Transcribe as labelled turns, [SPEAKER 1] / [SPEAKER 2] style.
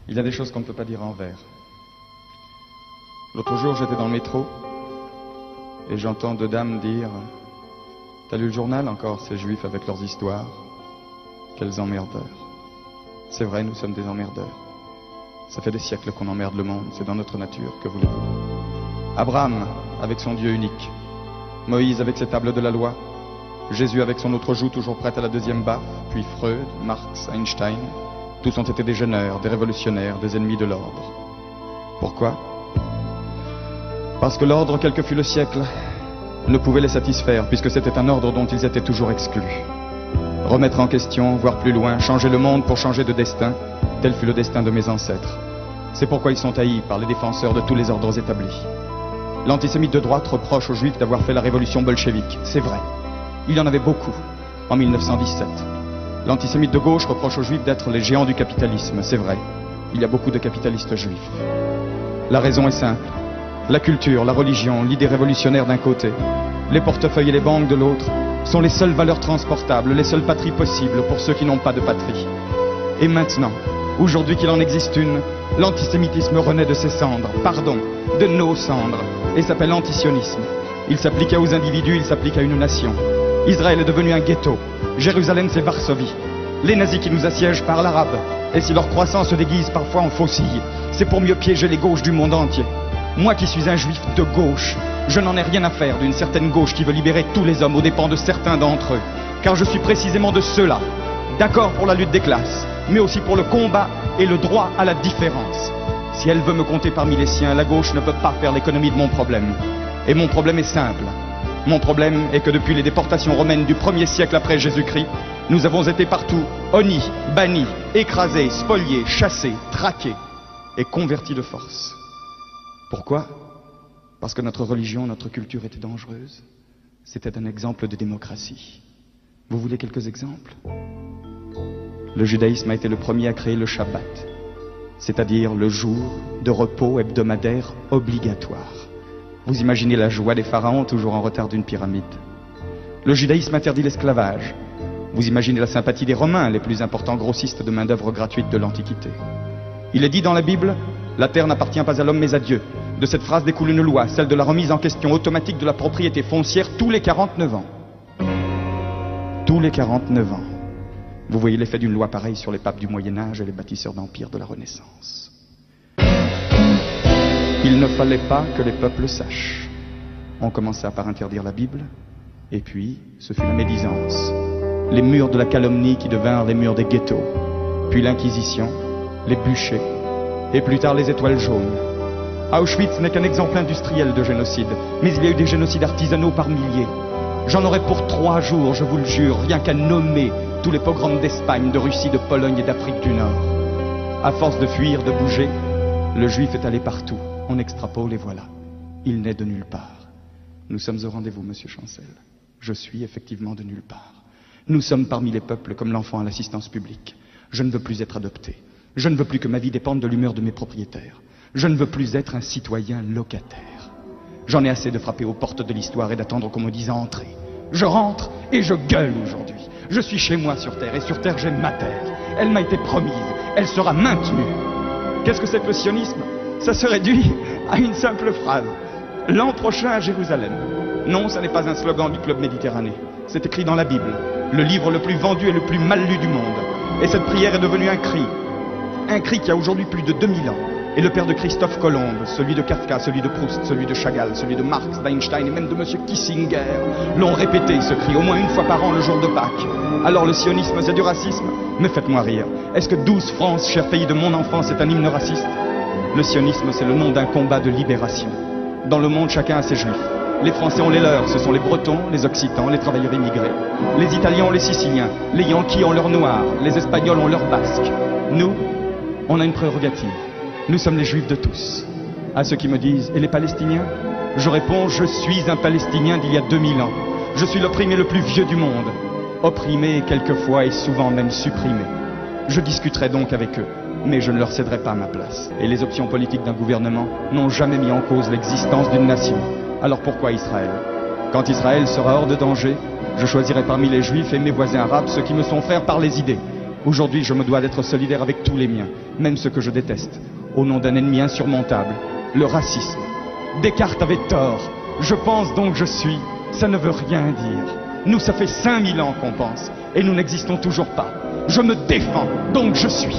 [SPEAKER 1] Il y a des choses qu'on ne peut pas dire en vers. L'autre jour, j'étais dans le métro et j'entends deux dames dire « T'as lu le journal encore, ces juifs avec leurs histoires? Quels emmerdeurs. » C'est vrai, nous sommes des emmerdeurs. Ça fait des siècles qu'on emmerde le monde, c'est dans notre nature, que voulez-vous? Abraham avec son Dieu unique, Moïse avec ses tables de la loi, Jésus avec son autre joue toujours prête à la deuxième baffe, puis Freud, Marx, Einstein, tous ont été des jeûneurs, des révolutionnaires, des ennemis de l'ordre. Pourquoi? Parce que l'ordre, quel que fût le siècle, ne pouvait les satisfaire, puisque c'était un ordre dont ils étaient toujours exclus. Remettre en question, voir plus loin, changer le monde pour changer de destin, tel fut le destin de mes ancêtres. C'est pourquoi ils sont haïs par les défenseurs de tous les ordres établis. L'antisémite de droite reproche aux Juifs d'avoir fait la révolution bolchevique. C'est vrai. Il y en avait beaucoup, en 1917. L'antisémite de gauche reproche aux Juifs d'être les géants du capitalisme. C'est vrai. Il y a beaucoup de capitalistes juifs. La raison est simple. La culture, la religion, l'idée révolutionnaire d'un côté, les portefeuilles et les banques de l'autre, sont les seules valeurs transportables, les seules patries possibles pour ceux qui n'ont pas de patrie. Et maintenant, aujourd'hui qu'il en existe une, l'antisémitisme renaît de ses cendres, pardon, de nos cendres, et s'appelle antisionisme. Il s'applique aux individus, il s'applique à une nation. Israël est devenu un ghetto, Jérusalem c'est Varsovie. Les nazis qui nous assiègent parlent arabe, et si leur croissance se déguise parfois en faucille, c'est pour mieux piéger les gauches du monde entier. Moi qui suis un juif de gauche, je n'en ai rien à faire d'une certaine gauche qui veut libérer tous les hommes aux dépens de certains d'entre eux, car je suis précisément de ceux-là, d'accord pour la lutte des classes, mais aussi pour le combat et le droit à la différence. Si elle veut me compter parmi les siens, la gauche ne peut pas faire l'économie de mon problème. Et mon problème est simple. Mon problème est que depuis les déportations romaines du 1er siècle après Jésus-Christ, nous avons été partout honnis, bannis, écrasés, spoliés, chassés, traqués et convertis de force. Pourquoi? Parce que notre religion, notre culture était dangereuse. C'était un exemple de démocratie. Vous voulez quelques exemples? Le judaïsme a été le premier à créer le Shabbat, c'est-à-dire le jour de repos hebdomadaire obligatoire. Vous imaginez la joie des pharaons toujours en retard d'une pyramide. Le judaïsme interdit l'esclavage. Vous imaginez la sympathie des Romains, les plus importants grossistes de main-d'œuvre gratuite de l'Antiquité. Il est dit dans la Bible, la terre n'appartient pas à l'homme mais à Dieu. De cette phrase découle une loi, celle de la remise en question automatique de la propriété foncière tous les 49 ans. Tous les 49 ans. Vous voyez l'effet d'une loi pareille sur les papes du Moyen-Âge et les bâtisseurs d'empire de la Renaissance. Il ne fallait pas que les peuples sachent. On commença par interdire la Bible, et puis ce fut la médisance, les murs de la calomnie qui devinrent les murs des ghettos, puis l'Inquisition, les bûchers, et plus tard les étoiles jaunes. Auschwitz n'est qu'un exemple industriel de génocide, mais il y a eu des génocides artisanaux par milliers. J'en aurais pour 3 jours, je vous le jure, rien qu'à nommer tous les pogroms d'Espagne, de Russie, de Pologne et d'Afrique du Nord. À force de fuir, de bouger, le juif est allé partout. On extrapole et voilà. Il n'est de nulle part. Nous sommes au rendez-vous, monsieur Chancel. Je suis effectivement de nulle part. Nous sommes parmi les peuples comme l'enfant à l'assistance publique. Je ne veux plus être adopté. Je ne veux plus que ma vie dépende de l'humeur de mes propriétaires. Je ne veux plus être un citoyen locataire. J'en ai assez de frapper aux portes de l'histoire et d'attendre qu'on me dise entrez. Je rentre et je gueule aujourd'hui. Je suis chez moi sur Terre et sur Terre j'ai ma terre. Elle m'a été promise. Elle sera maintenue. Qu'est-ce que c'est que le sionisme? Ça se réduit à une simple phrase. L'an prochain à Jérusalem. Non, ça n'est pas un slogan du Club Méditerranée. C'est écrit dans la Bible. Le livre le plus vendu et le plus mal lu du monde. Et cette prière est devenue un cri. Un cri qui a aujourd'hui plus de 2000 ans. Et le père de Christophe Colomb, celui de Kafka, celui de Proust, celui de Chagall, celui de Marx, d'Einstein et même de monsieur Kissinger l'ont répété ce cri au moins une fois par an le jour de Pâques. Alors le sionisme c'est du racisme? Mais faites-moi rire. Est-ce que 12 France, cher pays de mon enfance, est un hymne raciste? Le sionisme c'est le nom d'un combat de libération. Dans le monde chacun a ses juifs. Les Français ont les leurs, ce sont les Bretons, les Occitans, les travailleurs immigrés. Les Italiens ont les Siciliens, les Yankees ont leurs Noirs, les Espagnols ont leurs Basques. Nous, on a une prérogative. Nous sommes les Juifs de tous. À ceux qui me disent « Et les Palestiniens ?» Je réponds « Je suis un Palestinien d'il y a 2000 ans. Je suis l'opprimé le plus vieux du monde. Opprimé quelquefois et souvent même supprimé. Je discuterai donc avec eux, mais je ne leur céderai pas ma place. Et les options politiques d'un gouvernement n'ont jamais mis en cause l'existence d'une nation. Alors pourquoi Israël? Quand Israël sera hors de danger, je choisirai parmi les Juifs et mes voisins arabes ceux qui me sont frères par les idées. Aujourd'hui, je me dois d'être solidaire avec tous les miens, même ceux que je déteste, au nom d'un ennemi insurmontable, le racisme. Descartes avait tort. Je pense donc je suis. Ça ne veut rien dire. Nous, ça fait 5000 ans qu'on pense, et nous n'existons toujours pas. Je me défends, donc je suis.